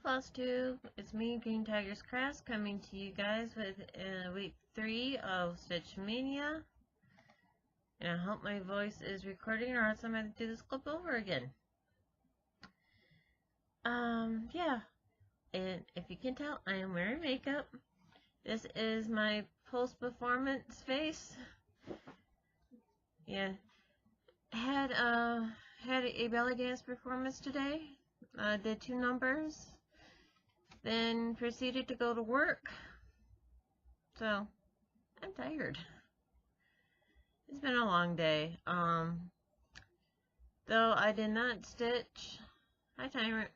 Floss Tube, it's me, Green Tiger's Crafts, coming to you guys with week 3 of Stitch Mania. And I hope my voice is recording, or else I'm going to do this clip over again. Yeah. And if you can tell, I am wearing makeup. This is my post-performance face. Yeah. Had a belly dance performance today. Did 2 numbers. Then proceeded to go to work. So, I'm tired. It's been a long day. Though I did not stitch. Hi, Tyrant.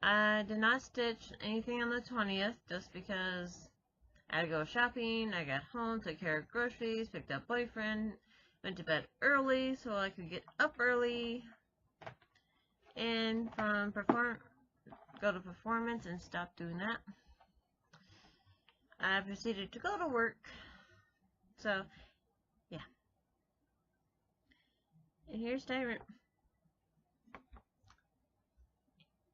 I did not stitch anything on the 20th just because I had to go shopping. I got home, took care of groceries, picked up boyfriend, went to bed early so I could get up early, and from go to performance and stop doing that. I proceeded to go to work. So, yeah. And here's Tyrant.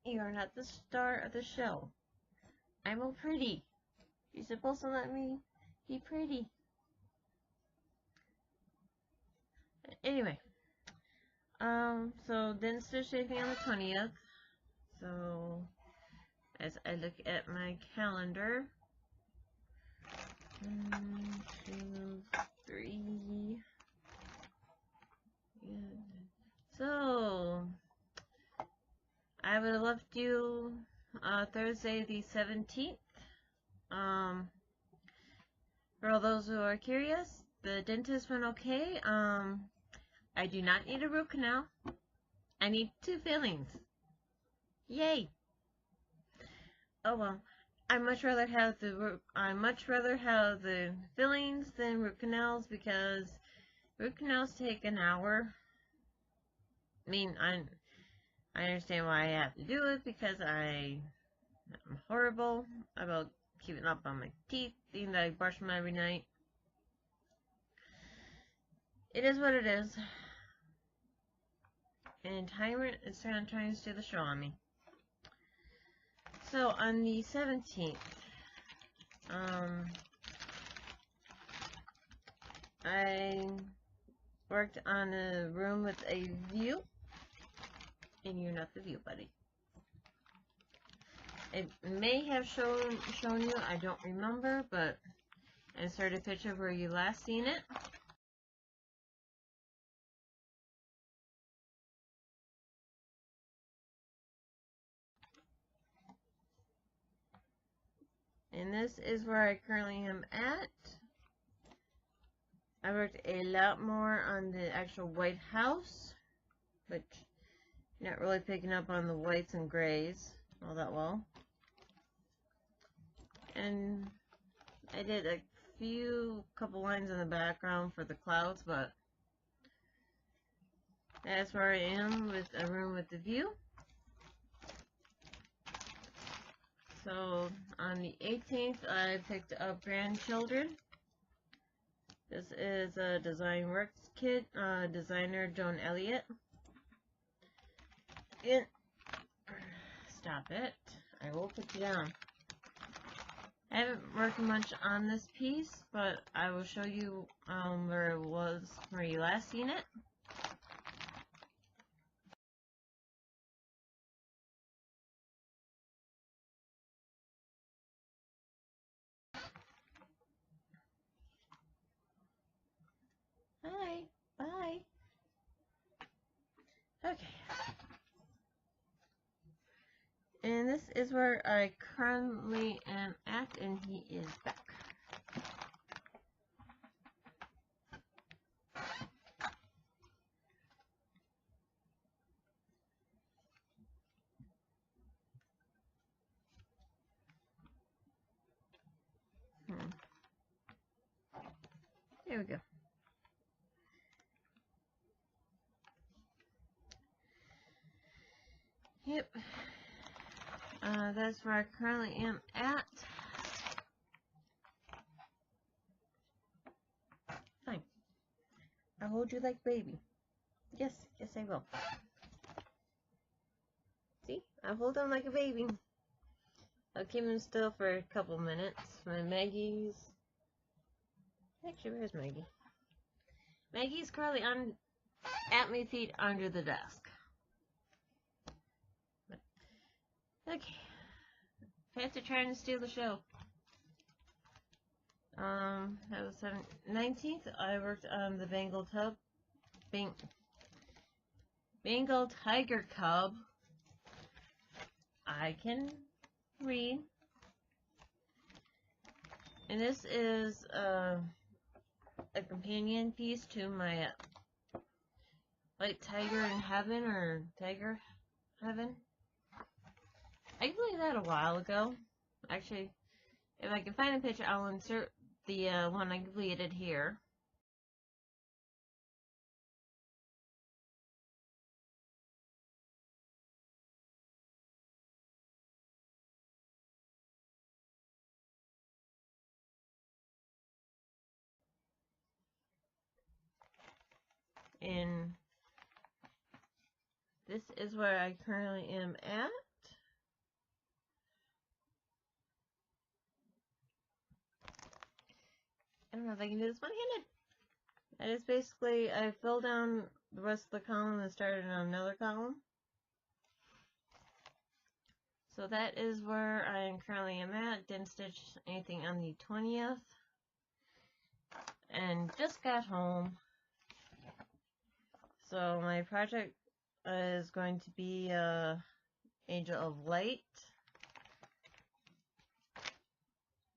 You are not the star of the show. I'm all pretty. You're supposed to let me be pretty. Anyway. So didn't stitch anything on the 20th. So, as I look at my calendar. 1, 2, 3. Yeah. So, I would have left you Thursday the 17th. For all those who are curious, the dentist went okay. I do not need a root canal. I need 2 fillings. Yay! Oh well. I much rather have the fillings than root canals, because root canals take an hour. I mean, I understand why I have to do it, because I'm horrible about keeping up on my teeth, being that I brush them every night. It is what it is. And Tyrant is trying to steal the show on me. So on the 17th, I worked on a room with a view, and you're not the view, buddy. It may have shown you, I don't remember, but insert a picture of where you last seen it. And this is where I currently am at. I worked a lot more on the actual White House, which you're not really picking up on the whites and grays all that well. And I did a couple lines in the background for the clouds, but that's where I am with a room with the view. So on the 18th, I picked up grandchildren. This is a Design Works kit, designer Joan Elliott. Stop it. I will put you down. I haven't worked much on this piece, but I will show you where you last seen it. Hi. Bye. Okay. And this is where I currently am at, and he is back. There we go. Yep. That's where I currently am at. Fine. I'll hold you like baby. Yes, yes I will. See? I hold him like a baby. I'll keep him still for a couple minutes. My Maggie's... Actually, where's Maggie? Maggie's currently at my feet under the desk. Okay. Pets are trying to steal the show. That was 19th. I worked on the Bengal Tiger Cub. I can read. And this is a companion piece to my White Tiger in Heaven, or Tiger Heaven. I completed that a while ago. Actually, if I can find a picture, I'll insert the one I completed here. And this is where I currently am at. I don't know if I can do this one-handed. That is basically, I filled down the rest of the column and started on another column. So that is where I currently am at. Didn't stitch anything on the 20th. And just got home. So my project is going to be Angel of Light.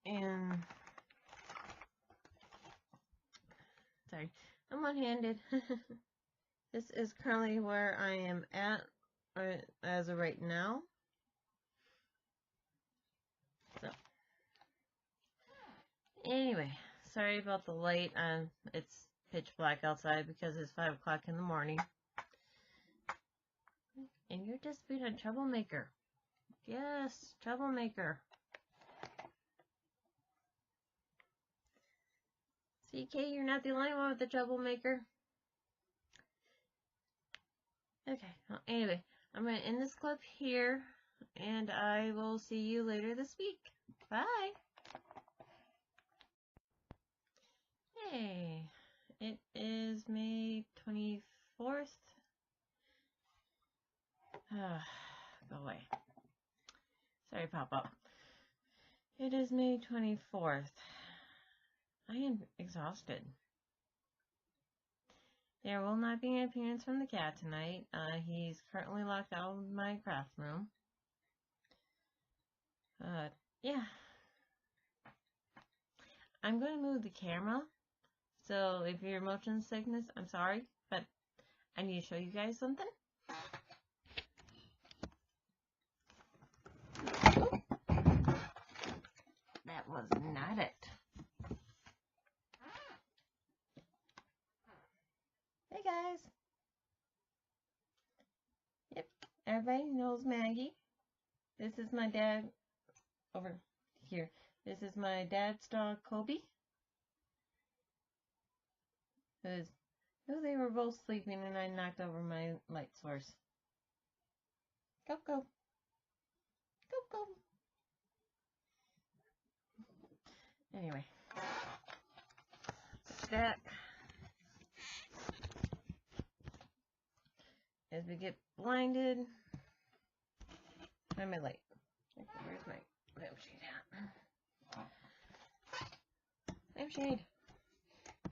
And sorry, I'm one-handed. This is currently where I am at as of right now. So anyway, sorry about the light. It's pitch black outside because it's 5 o'clock in the morning. And you're just being a troublemaker. Yes, troublemaker. CK, you're not the only one with the troublemaker. Okay, well, anyway, I'm going to end this clip here, and I will see you later this week. Bye! Hey, it is May 24th. Go away. Sorry, pop-up. It is May 24th. I am exhausted. There will not be an appearance from the cat tonight. He's currently locked out of my craft room. Yeah. I'm going to move the camera. So if you're motion sickness, I'm sorry, but I need to show you guys something. That was not it. Hey guys. Yep, everybody knows Maggie. This is my dad over here. This is my dad's dog, Kobe. They were both sleeping and I knocked over my light source. Go, go. Go, go. Anyway. That. As we get blinded. Find my light. Where's my lampshade at? Lampshade.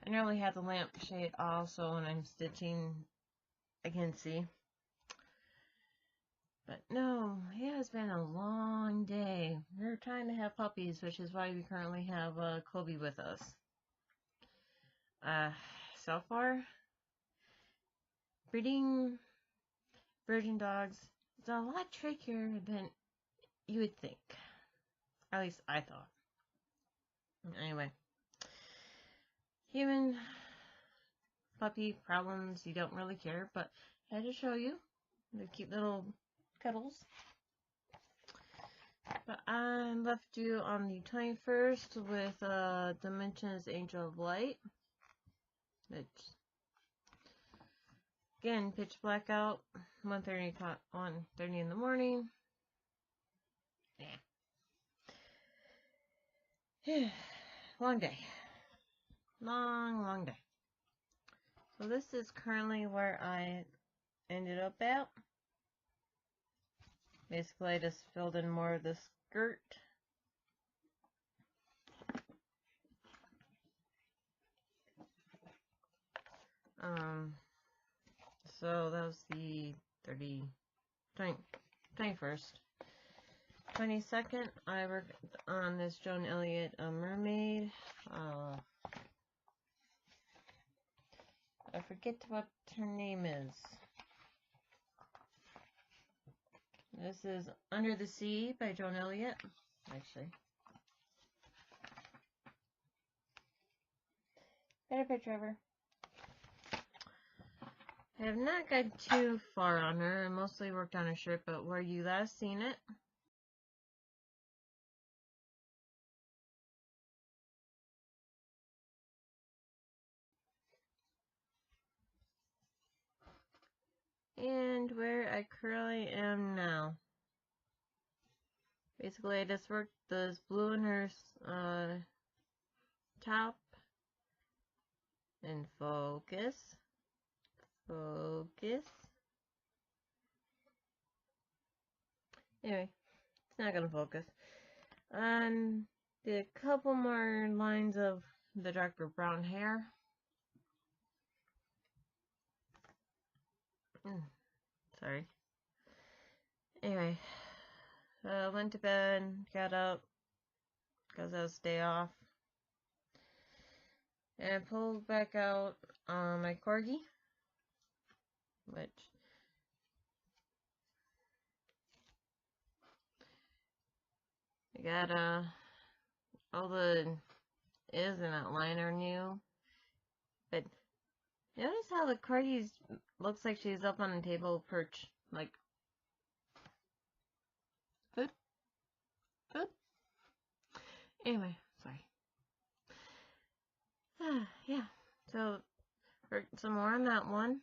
I normally have the lampshade also when I'm stitching. I can see. But no, it has been a long day. We're trying to have puppies, which is why we currently have Kobe with us. So far, breeding virgin dogs is a lot trickier than you would think. At least I thought. Anyway, human puppy problems, you don't really care, but I had to show you the cute little cuddles. But I left you on the 21st with Dimensions Angel of Light. It's again pitch black out, 1:30 in the morning. Yeah. Long day. Long day. So this is currently where I ended up at. Basically, I just filled in more of the skirt. So that was the 21st. 22nd, I worked on this Joan Elliott mermaid. I forget what her name is. This is Under the Sea by Joan Elliott, actually. Got a picture of her. I have not got too far on her. I mostly worked on her shirt, but where you last seen it. And where I currently am now. Basically, I just worked this blue in her top. And focus. Focus. Anyway, it's not gonna focus. And did a couple more lines of the darker brown hair. Sorry. Anyway, went to bed, got up, because it was day off. And I pulled back out my corgi, which I got all the is and outline are new. But notice how the corgi looks like she's up on a table perch, like food. Anyway, sorry. Yeah. So some more on that one.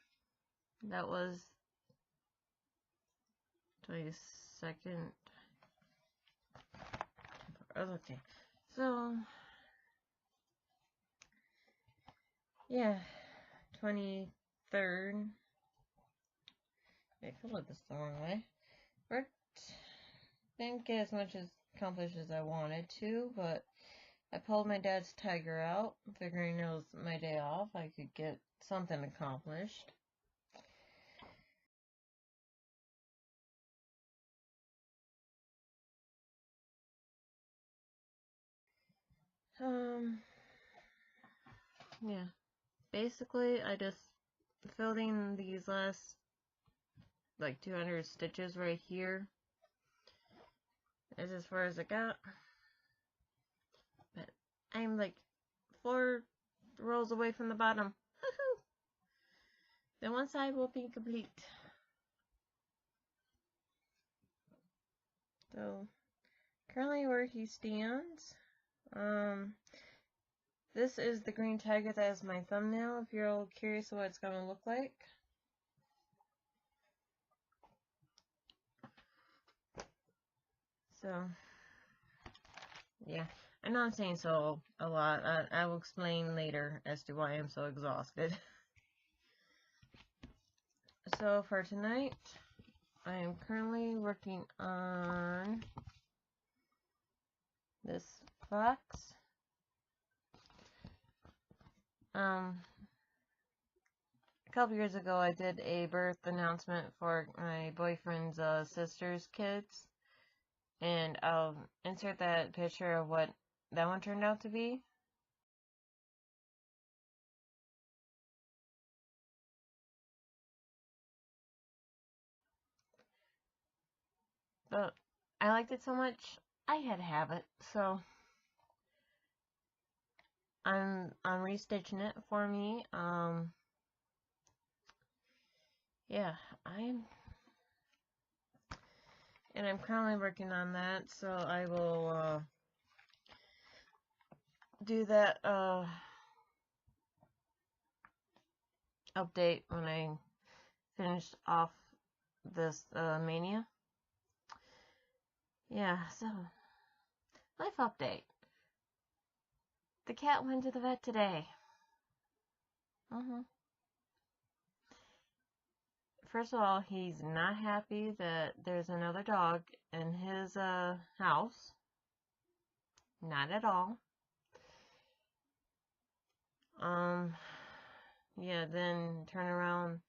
That was 22nd. Okay. So yeah, 23rd. I filled this the wrong way. Worked. Didn't get as much as accomplished as I wanted to, but I pulled my dad's tiger out, figuring it was my day off. I could get something accomplished. Yeah. Basically, I just filled in these last, like, 200 stitches right here. That's as far as I got. But I'm, like, 4 rows away from the bottom. Then one side will be complete. So, currently where he stands, this is the green tiger that is my thumbnail, if you're all curious what it's going to look like. So, yeah. I know I'm saying so a lot. I will explain later as to why I'm so exhausted. So, for tonight, I am currently working on this fox. A couple years ago, I did a birth announcement for my boyfriend's sister's kids, and I'll insert that picture of what that one turned out to be. But I liked it so much, I had to have it, so I'm restitching it for me. Yeah, I'm currently working on that, so I will do that update when I finish off this Maynia. Yeah, so, life update. The cat went to the vet today. First of all, he's not happy that there's another dog in his house. Not at all. Yeah, then turn around.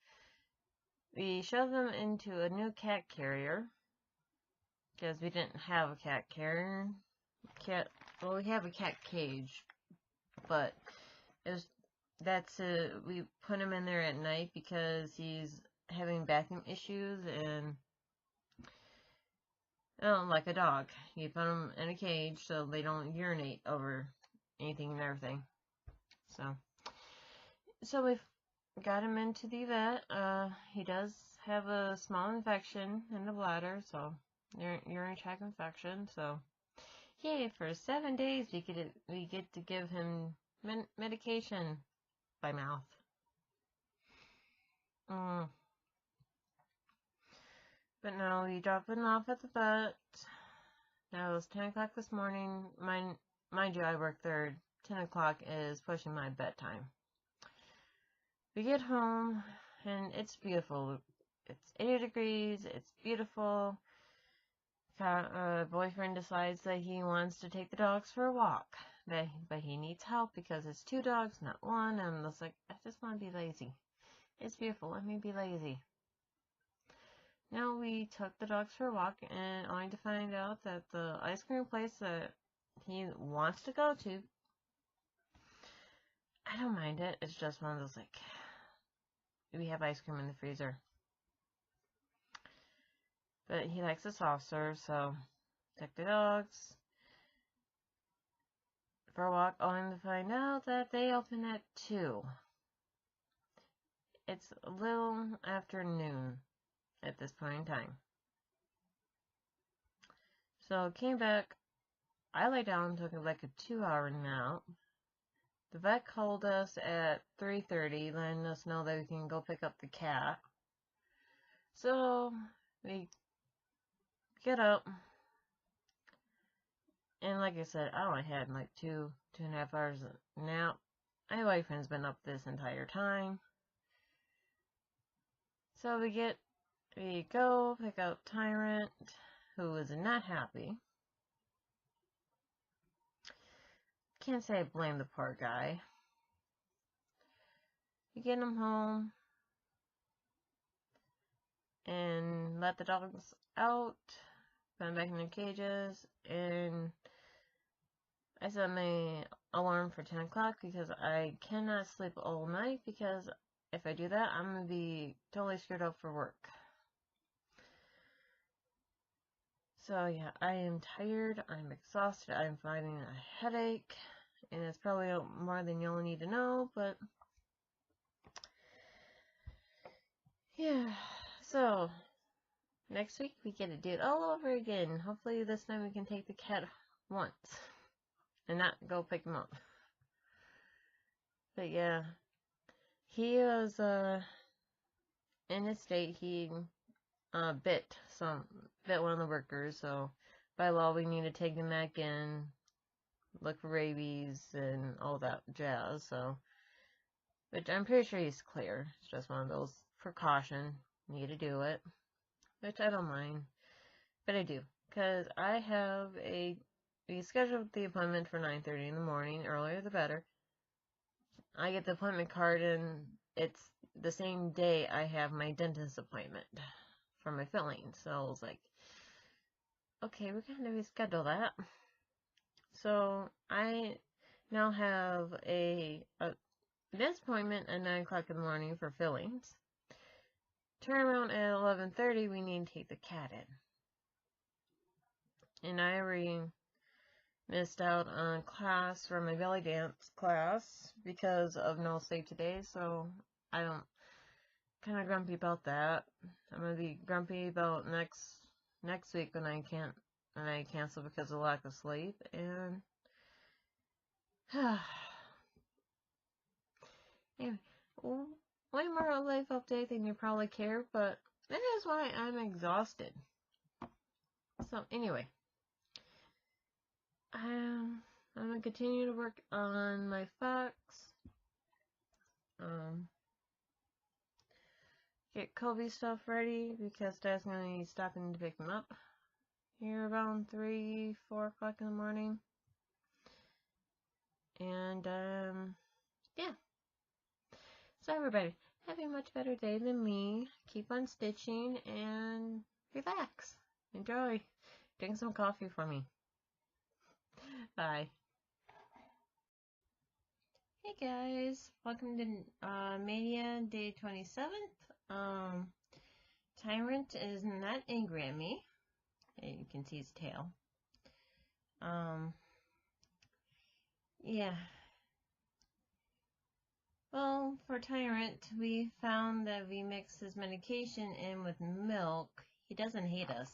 We shoved him into a new cat carrier because we didn't have a cat carrier. Well, we have a cat cage, but we put him in there at night because he's having bathroom issues and like a dog. You put them in a cage so they don't urinate over anything and everything. So we've got him into the vet. He does have a small infection in the bladder, so urinary tract infection. So yay! For 7 days we get to give him medication by mouth. But no, we dropped him off at the vet. Now it was 10 o'clock this morning. Mind you, I work third. 10 o'clock is pushing my bedtime. We get home, and it's beautiful. It's 80 degrees. It's beautiful. Boyfriend decides that he wants to take the dogs for a walk. But he needs help because it's 2 dogs, not 1. And I was like, I just want to be lazy. It's beautiful. Let me be lazy. Now we took the dogs for a walk, and only to find out that the ice cream place that he wants to go to, I don't mind it. It's just one of those, like, we have ice cream in the freezer. But he likes a soft serve, so took the dogs for a walk, only to find out that they open at 2. It's a little after noon at this point in time. So came back. I lay down, took like a 2-hour nap. The vet called us at 3:30, letting us know that we can go pick up the cat. So we get up, and like I said, I only had like 2.5 hours nap. My boyfriend's been up this entire time. So we go pick up Tyrant, who is not happy. Can't say I blame the poor guy. We get him home and let the dogs out, put them back in their cages, and I set my alarm for 10 o'clock because I cannot sleep all night, because if I do that, I'm going to be totally screwed up for work. So yeah, I am tired, I'm exhausted, I'm fighting a headache, and it's probably more than you'll need to know, but yeah, so next week we get to do it all over again. Hopefully this time we can take the cat once and not go pick him up. But yeah, he was in his state. He bit one of the workers, so by law we need to take him back in, look for rabies and all that jazz. So, which I'm pretty sure he's clear. It's just one of those precaution, need to do it, which I don't mind, but I do, because I have we scheduled the appointment for 9:30 in the morning. Earlier the better. I get the appointment card, and it's the same day I have my dentist appointment for my filling. So I was like, okay, we're going to reschedule that. So I now have a dentist appointment at 9 o'clock in the morning for fillings. Turn around at 11:30, we need to take the cat in. And I already missed out on class for my belly dance class because of no sleep today, so I don't kind of grumpy about that. I'm gonna be grumpy about next week when I cancel because of lack of sleep. And anyway, way more life update than you probably care, but that is why I'm exhausted. So anyway, I'm gonna continue to work on my fox. Get Kobe's stuff ready because Dad's gonna be stopping to pick him up here around 3, 4 o'clock in the morning. And yeah. So everybody, have a much better day than me. Keep on stitching and relax. Enjoy. Drink some coffee for me. Bye. Hey guys, welcome to Maynia day 27th. Tyrant is not angry at me. You can see his tail. Yeah. Well, for Tyrant, we found that we mix his medication in with milk. He doesn't hate us.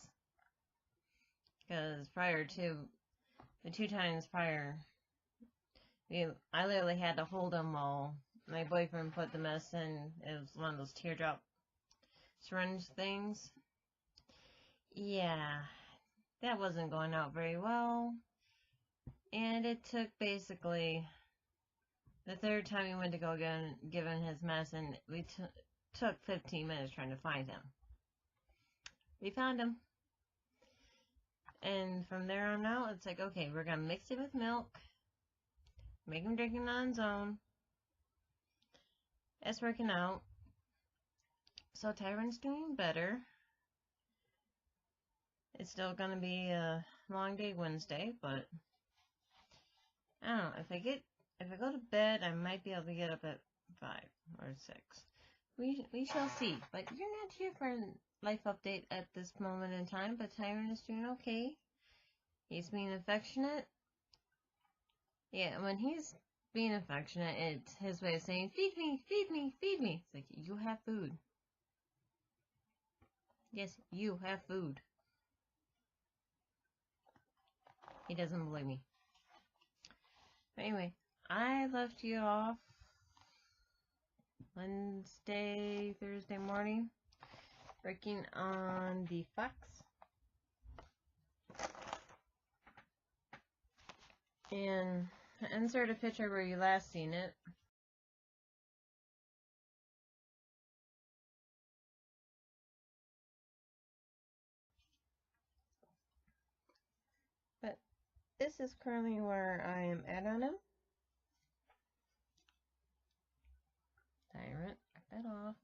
Because prior to, the 2 times prior, I literally had to hold him while my boyfriend put the medicine. It was one of those teardrop syringe things. Yeah, that wasn't going out very well. And it took basically the 3rd time we went to go give him his medicine. We took 15 minutes trying to find him. We found him. And from there on out, it's like, okay, we're going to mix it with milk. Make him drink it on his own. It's working out. So Tyrant's doing better. It's still going to be a long day Wednesday, but I don't know. If I go to bed, I might be able to get up at 5 or 6. We shall see. But you're not here for a life update at this moment in time, but Tyrant is doing okay. He's being affectionate. Yeah, when he's being affectionate, it's his way of saying, feed me, feed me, feed me. It's like, you have food. Yes, you have food. He doesn't believe me. But anyway, I left you off Wednesday, Thursday morning, working on the fox. And insert a picture where you last seen it. But this is currently where I am at on him. Tyrant, cut that off.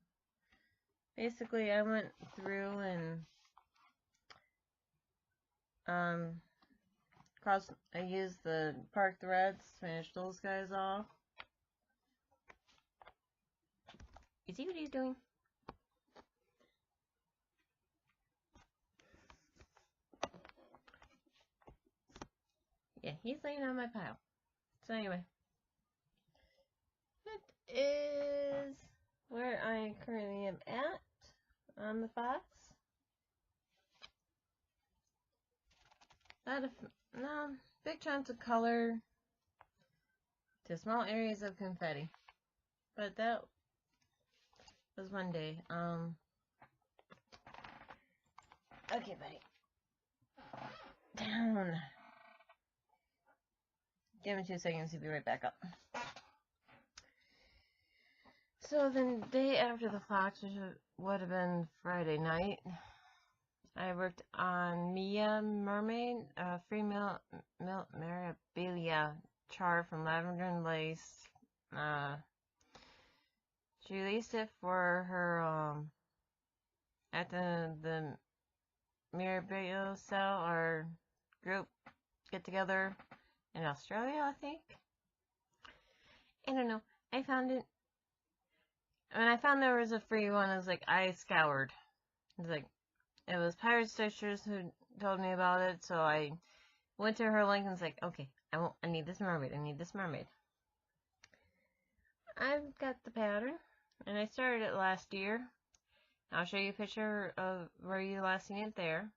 Basically, I went through and I used the park threads to finish those guys off. You see what he's doing? Yeah, he's laying on my pile. So anyway, that is where I currently am at on the fox. No, big chunks of color to small areas of confetti. But that was one day. Okay, buddy. Down. Give me 2 seconds, he'll be right back up. So the day after the fox, which would have been Friday night, I worked on Mia Mermaid, free Mirabilia char from Lavender and Lace. She released it for her at the Mirabilia cell or group get together in Australia, I think. I don't know. I found it. When I found there was a free one, I was like, I scoured. It was Pirate Stitchers who told me about it, so I went to her link and was like, okay, I need this mermaid. I need this mermaid. I've got the pattern, and I started it last year. I'll show you a picture of where you last seen it there.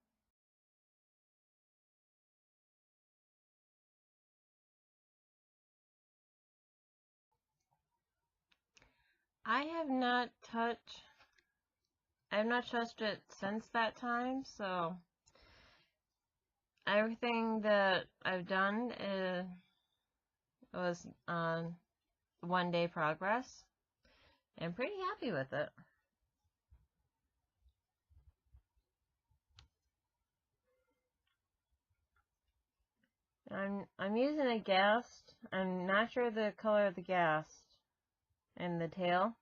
I have not touched it since that time, so everything that I've done was 1-day progress. I'm pretty happy with it. I'm using a ghast. I'm not sure the color of the ghast and the tail,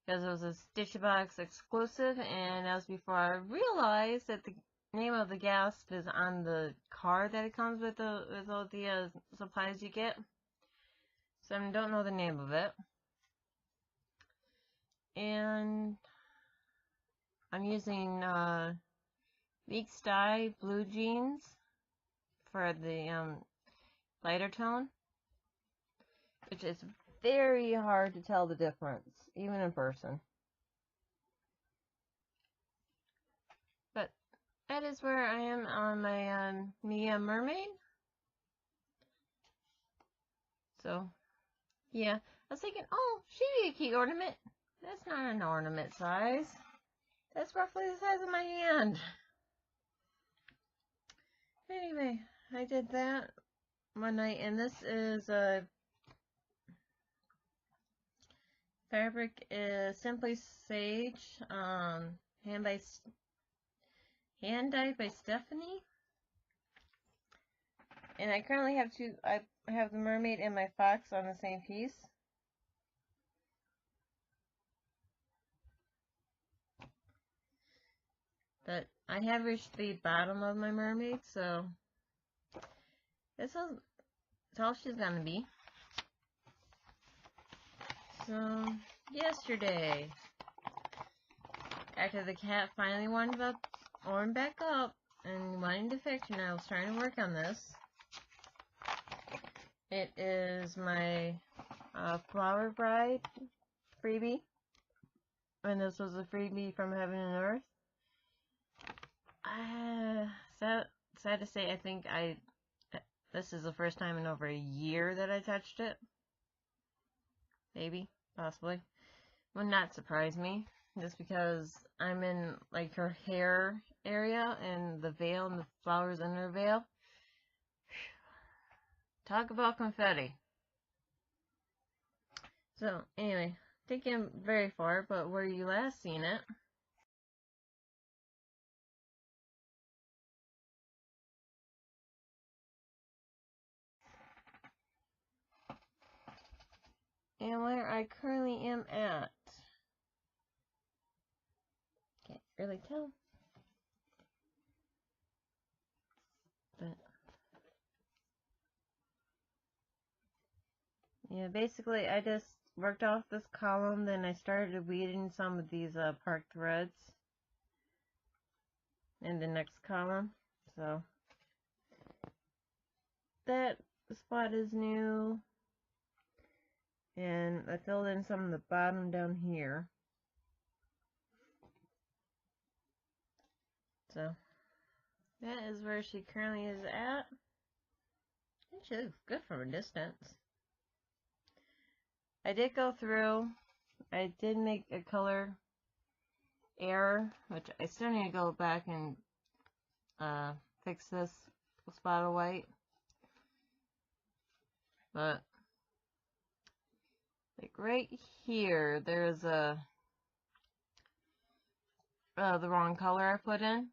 because it was a Stitch Box exclusive, and that was before I realized that the name of the ghast is on the card that it comes with all the supplies you get. So I don't know the name of it. And I'm using Weeks Dye Blue Jeans for the lighter tone, which is very hard to tell the difference, even in person. But that is where I am on my Maynia mermaid. So, yeah, I was thinking, oh, she'd be a cute ornament. That's not an ornament size. That's roughly the size of my hand. Anyway, I did that one night, and this is a fabric is Simply Sage, hand dyed by Stephanie. And I currently have two. I have the mermaid and my fox on the same piece. But I have reached the bottom of my mermaid, so this is all she's gonna be. So yesterday, after the cat finally warmed back up and wanting to fix, and I was trying to work on this. It is my Flower Bride freebie, and this was a freebie from Heaven and Earth. Sad to say, I think this is the first time in over a year that I touched it. Maybe, possibly. Would not surprise me, just because I'm in like her hair area and the veil and the flowers in her veil. Talk about confetti. So anyway, taking very far, but where you last seen it, and where I currently am at. Can't really tell. But yeah, basically I just worked off this column, then I started weeding some of these park threads in the next column. So that spot is new. And I filled in some of the bottom down here. So that is where she currently is at. And she looks good from a distance. I did go through. I did make a color error, which I still need to go back and fix this spot of white. But like right here, there's the wrong color I put in,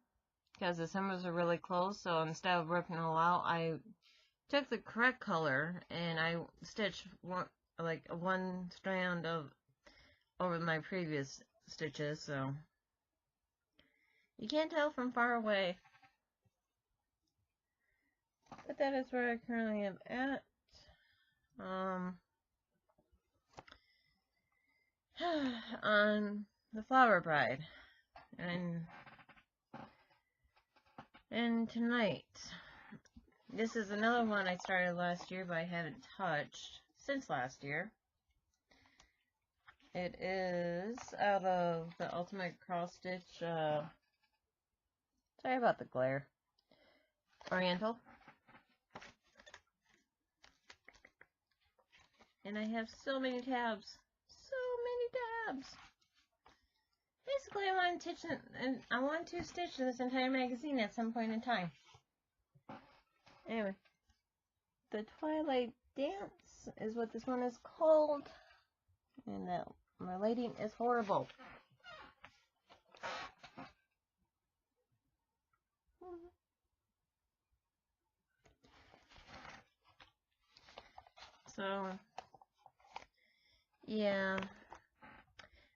because the symbols are really close. So instead of ripping it all out, I took the correct color and I stitched one strand over my previous stitches, so you can't tell from far away. But that is where I currently am at. On the Flower Bride, and tonight, this is another one I started last year, but I haven't touched since last year. It is out of the Ultimate Cross Stitch, sorry about the glare, Oriental. And I have so many tabs. So many tabs. Basically, I want to stitch this entire magazine at some point in time. Anyway, the Twilight Dance is what this one is called. And my lighting is horrible. So, yeah.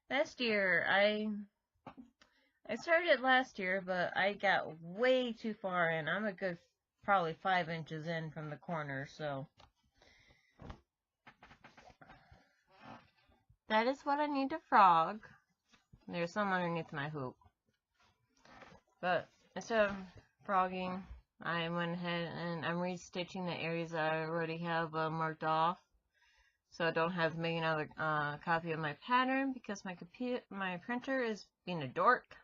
Last year, I started last year, but I got way too far in. I'm a good probably 5 inches in from the corner, so that is what I need to frog. There's some underneath my hoop. But instead of frogging, I went ahead and I'm restitching the areas that I already have marked off. So I don't have to make another copy of my pattern because my printer is being a dork.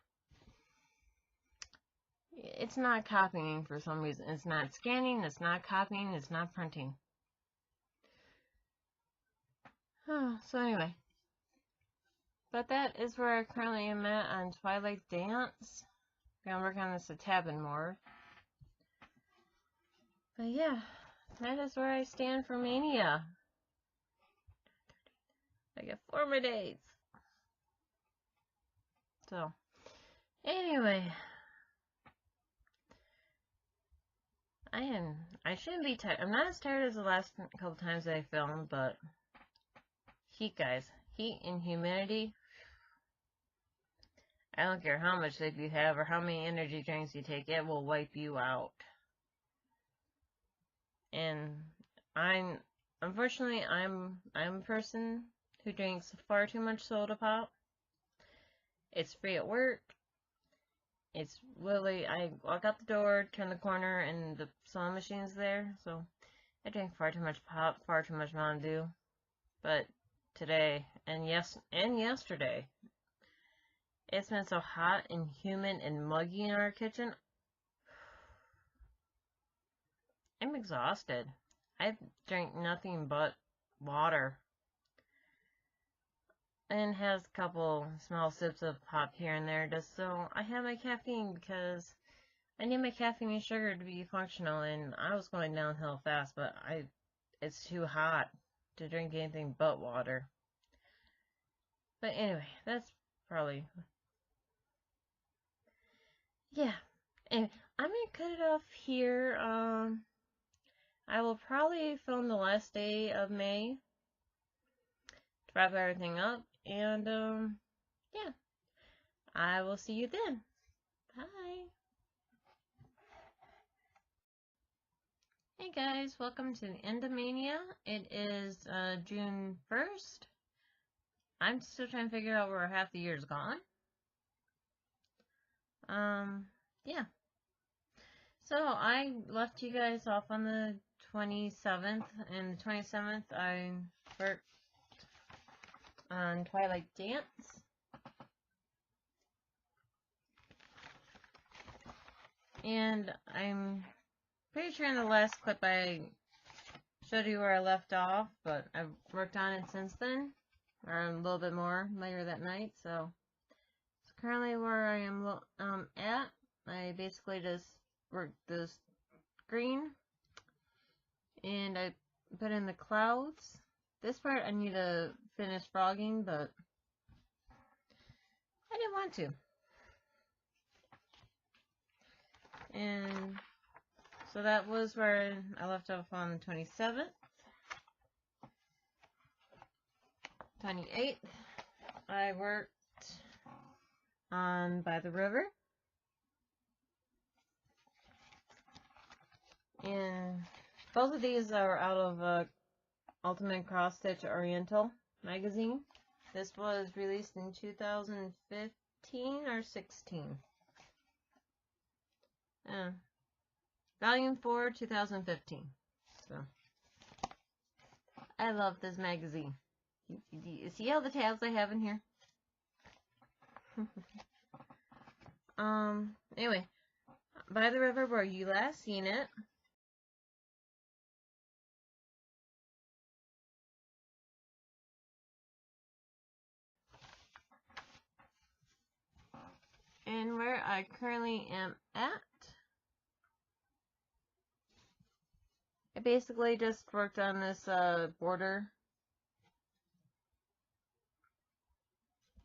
It's not copying for some reason. It's not scanning, it's not copying, it's not printing. So anyway. But that is where I currently am at on Twilight Dance. I'm gonna work on this a tad bit more. But yeah, that is where I stand for Maynia. I got 4 more days. So, anyway. I shouldn't be tired. I'm not as tired as the last couple times I filmed, but heat, guys. Heat and humidity. I don't care how much sleep you have or how many energy drinks you take, it will wipe you out. And unfortunately, I'm a person who drinks far too much soda pop. It's free at work. It's literally, I walk out the door, turn the corner, and the soda machine's there. So I drink far too much pop, far too much Mountain Dew. But today and yesterday, it's been so hot and humid and muggy in our kitchen. I'm exhausted. I drink nothing but water. And has a couple small sips of pop here and there just so I have my caffeine because I need my caffeine and sugar to be functional, and I was going downhill fast, but it's too hot to drink anything but water. But anyway, that's probably, yeah. And I'm gonna cut it off here. I will probably film the last day of May to wrap everything up, and yeah. I will see you then. Bye. Hey guys, welcome to the end of Maynia. It is June 1st. I'm still trying to figure out where half the year's gone. Yeah. So I left you guys off on the 27th, and the 27th I worked on Twilight Dance. And I'm pretty sure in the last clip I showed you where I left off, but I've worked on it since then, or a little bit more later that night. So it's currently where I am at. I basically just worked this green, and I put in the clouds. This part I need to finish frogging, but I didn't want to. And so that was where I left off on the 27th. 28th, I worked on By the River. And both of these are out of Ultimate Cross Stitch Oriental magazine. This was released in 2015 or 16. Volume 4, 2015. So, I love this magazine. You see all the tabs I have in here? Anyway, By the River, where you last seen it. And where I currently am at. I basically just worked on this border,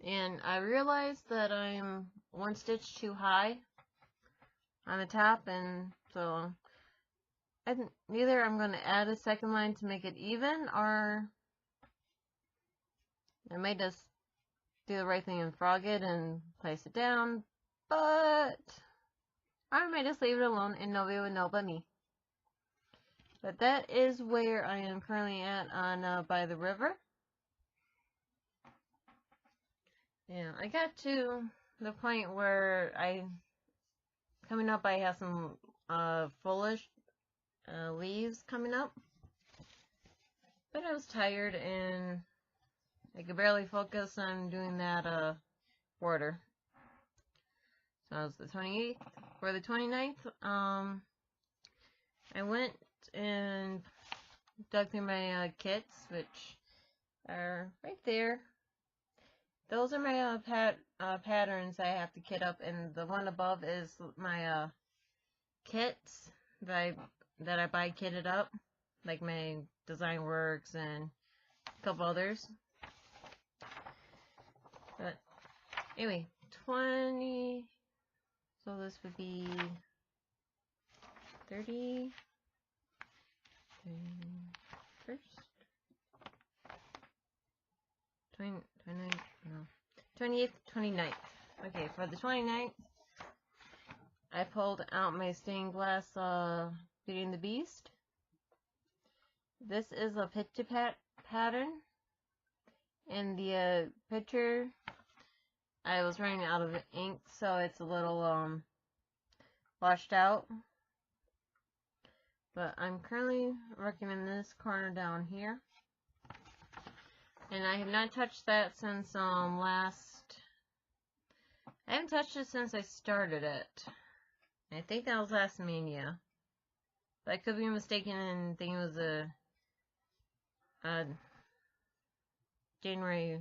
and I realized that I'm one stitch too high on the top, and so either I'm going to add a second line to make it even, or I may just do the right thing and frog it and place it down, but I may just leave it alone and nobody would know but me. But that is where I am currently at on by the river. Yeah, I got to the point where coming up I have some foliage leaves coming up, but I was tired and I could barely focus on doing that border. So it was the 28th. For the 29th, I went and dug through my kits, which are right there. Those are my patterns I have to kit up, and the one above is my kits that I buy kitted up, like my Design Works and a couple others. But anyway, 20. So this would be 30. 31st. 29th, no. 28th, 29th. Okay, for the 29th, I pulled out my stained glass Beauty and the Beast. This is a picture pattern. And the picture, I was running out of ink, so it's a little washed out. But I'm currently working in this corner down here. And I have not touched that since I haven't touched it since I started it. I think that was last Maynia. But I could be mistaken and think it was a January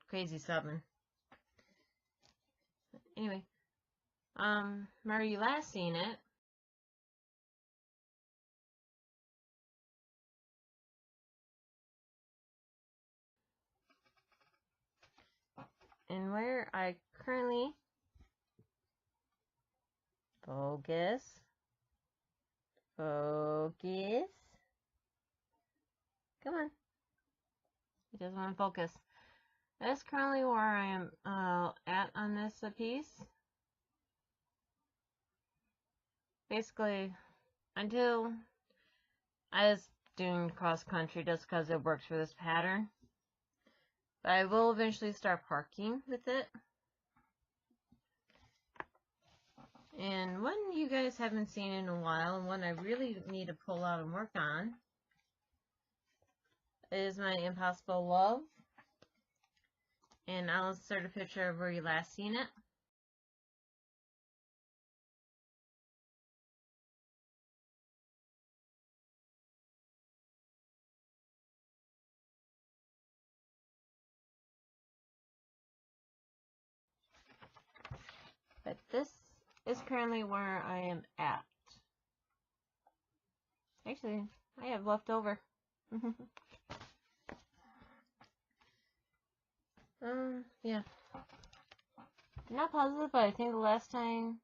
Crazy 7. Anyway, where you last seen it? And where I currently focus. Come on. It doesn't want to focus. That's currently where I am at on this piece. Basically, until I was doing cross country just because it works for this pattern. But I will eventually start parking with it. And one you guys haven't seen in a while, and one I really need to pull out and work on, is my Impossible Love. And I'll insert a picture of where you last seen it. But this is currently where I am at. Actually, I have leftover. Yeah. I'm not positive, but I think the last time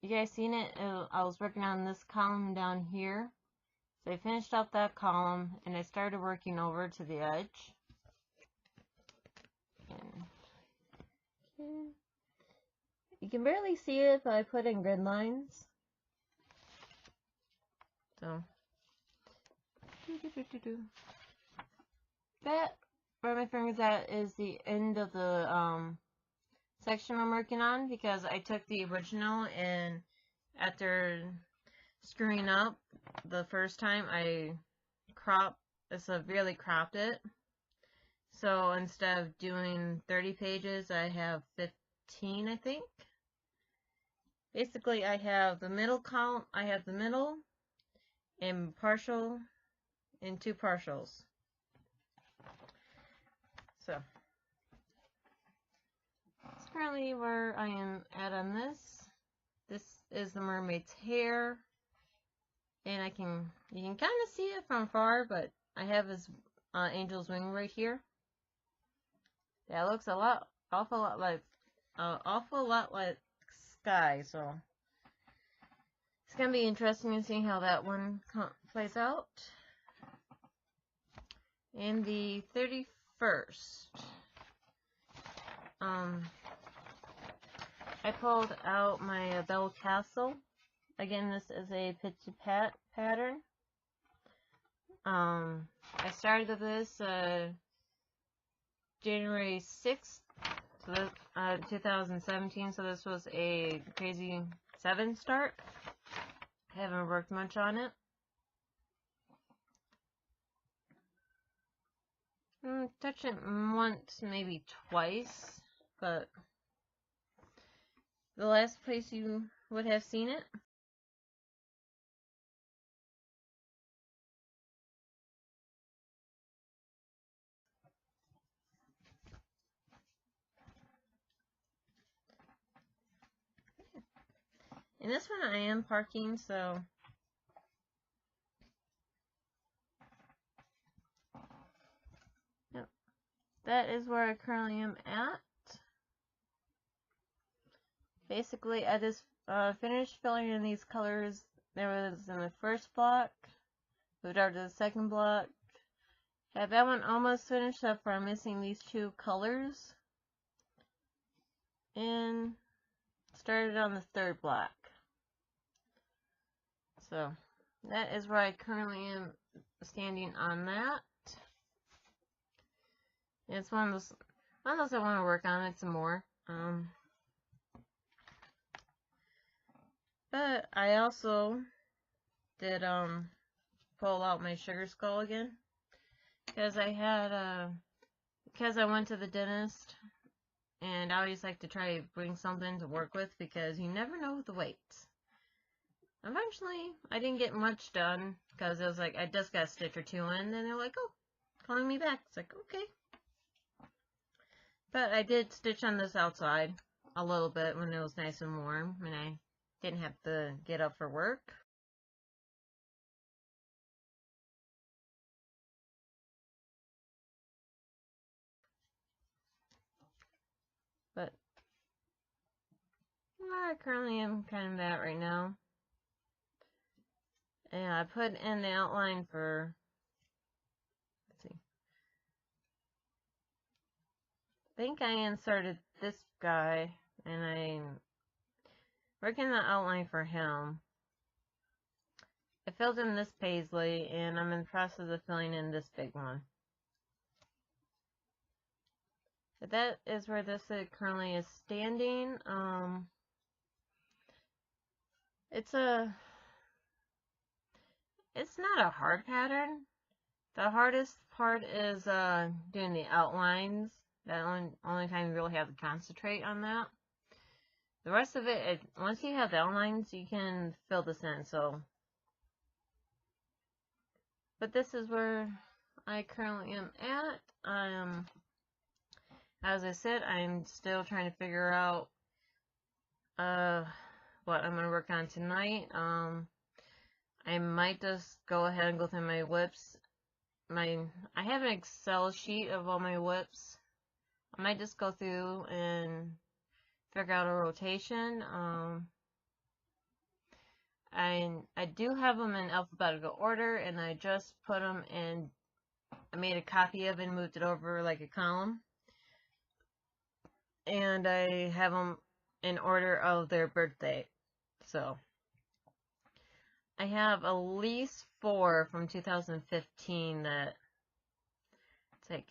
you guys seen it, I was working on this column down here. So I finished up that column, and I started working over to the edge. And you can barely see it, but I put in grid lines. So that, where my finger's at, is the end of the section I'm working on, because I took the original and after screwing up the first time, I severely cropped it. So instead of doing 30 pages, I have 15, I think. Basically, I have the middle column, I have the middle and partial and 2 partials. So that's currently where I am at on this. This is the mermaid's hair. And you can kind of see it from far, but I have his angel's wing right here. That looks awful lot like sky. So it's gonna be interesting to see how that one plays out. And the 31st, I pulled out my Bell Castle. Again, this is a pitchy pattern. I started this January 6th, so this, 2017, so this was a crazy 7 start. I haven't worked much on it. Touched it once, maybe twice, but the last place you would have seen it. And this one I am parking, so yep, that is where I currently am at. Basically, I just finished filling in these colors. There was in the first block, moved over to the second block. Have that one almost finished up where I'm missing these 2 colors. And started on the 3rd block. So that is where I currently am standing on that. It's one of those I want to work on it some more. But I also did pull out my sugar skull again because I had because I went to the dentist, and I always like to try to bring something to work with because you never know with the weights. Eventually, I didn't get much done because it was like I just got a stitch or 2 in, and they're like, "Oh, calling me back." It's like, okay. But I did stitch on this outside a little bit when it was nice and warm, and I didn't have to get up for work. But I currently am kind of at right now. And I put in the outline for, let's see, I think I inserted this guy, and I'm working the outline for him. I filled in this paisley, and I'm in the process of filling in this big one. But that is where this currently is standing. It's not a hard pattern. The hardest part is doing the outlines. That only time you really have to concentrate on that. The rest of it, once you have the outlines, you can fill this in. So, but this is where I currently am at. As I said, I'm still trying to figure out what I'm gonna work on tonight. I might just go ahead and go through my whips. I have an Excel sheet of all my whips. I might just go through and figure out a rotation. I do have them in alphabetical order, and I just put them in. I made a copy of it and moved it over like a column. And I have them in order of their birthday. So I have at least 4 from 2015 that it's like,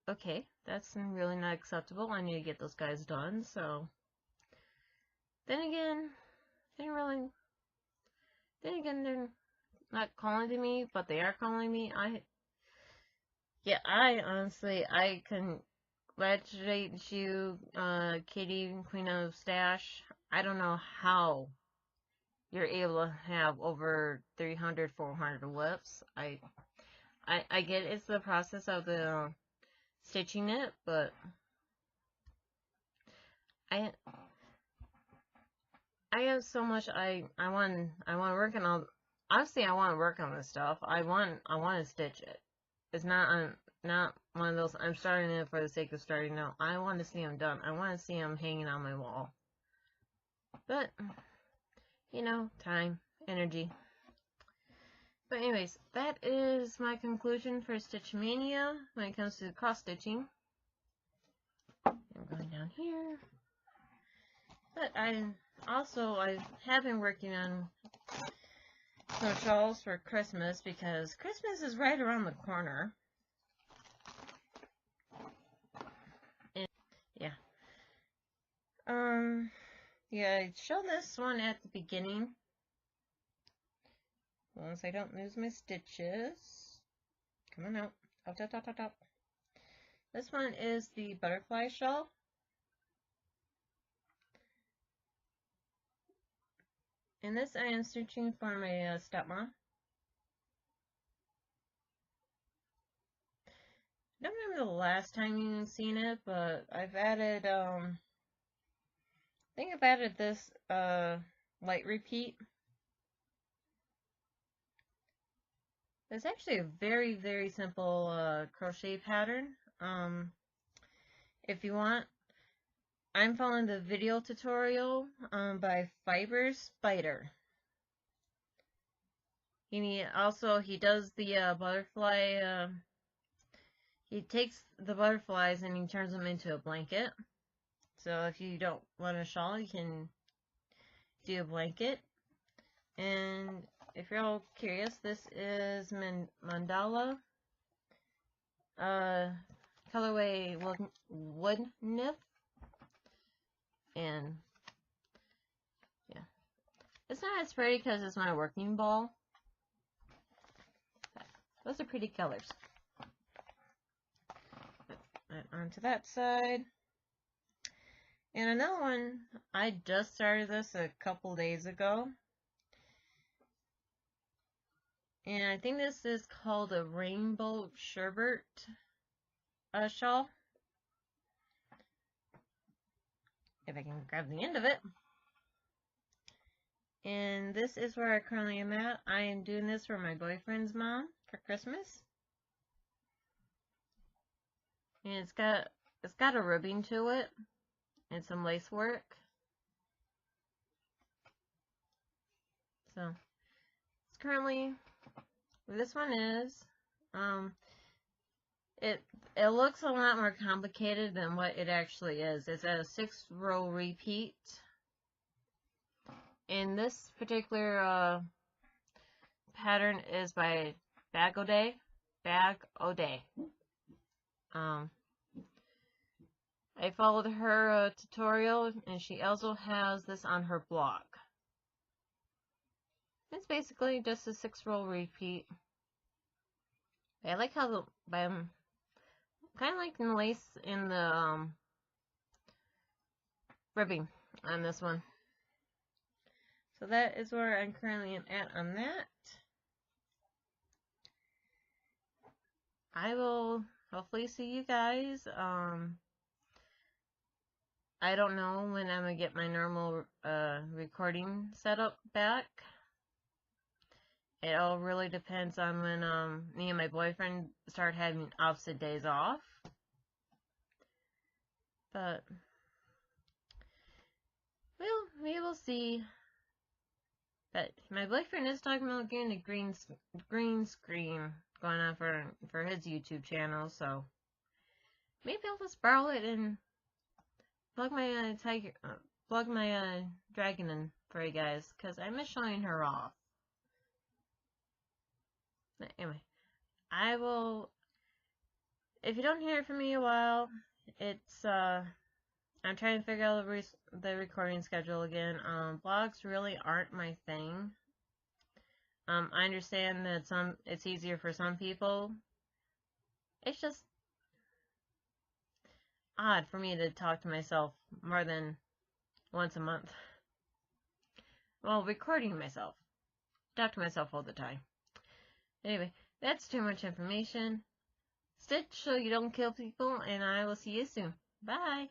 okay, that's really not acceptable. I need to get those guys done. So then again, they're not calling to me, but they are calling me. I honestly, I congratulate you, Katie, Queen of Stash. I don't know how you're able to have over 300, 400 whips. I get it's the process of the stitching it, but I have so much I want to work on Obviously, I want to work on this stuff. I want to stitch it. It's not one of those, I'm starting it for the sake of starting. No, I want to see them done. I want to see them hanging on my wall. But, you know, time, energy. But anyways, that is my conclusion for Stitch Mania when it comes to cross stitching. I'm going down here. But I have been working on some shawls for Christmas because Christmas is right around the corner. And yeah. Yeah, I showed this one at the beginning. Once I don't lose my stitches. Come on out. Out, out, out, out, out. This one is the butterfly shawl. And this I am stitching for my stepmom. I don't remember the last time you've seen it, but I've added, I think I've added this, light repeat. It's actually a very, very simple, crochet pattern. If you want, I'm following the video tutorial, by Fiber Spider. He does the, butterfly, he takes the butterflies and he turns them into a blanket. So if you don't want a shawl, you can do a blanket. And if you're all curious, this is Mandala, colorway wood nip. And yeah, it's not as pretty because it's my working ball. Those are pretty colors. Onto that side. And another one, I just started this a couple days ago. And I think this is called a rainbow sherbet shawl. If I can grab the end of it. And this is where I currently am at. I am doing this for my boyfriend's mom for Christmas. And it's got a ribbing to it and some lace work. So it's currently, this one is, it looks a lot more complicated than what it actually is. It's a 6-row repeat. And this particular pattern is by Bag O'Day. I followed her tutorial, and she also has this on her blog. It's basically just a 6-row repeat. I like how kind of like the lace in the ribbing on this one. So that is where I'm currently at on that. I will hopefully see you guys. I don't know when I'm going to get my normal recording setup back. It all really depends on when me and my boyfriend start having opposite days off. But we will see. But my boyfriend is talking about getting a green screen going on for his YouTube channel, so maybe I'll just borrow it and plug my dragon in for you guys, because I miss showing her off. But anyway, I will, if you don't hear from me a while, it's I'm trying to figure out the recording schedule again. Blogs really aren't my thing. I understand that it's easier for some people. It's just odd for me to talk to myself more than once a month. Well, recording myself. Talk to myself all the time. Anyway, that's too much information. Stitch so you don't kill people, and I will see you soon. Bye!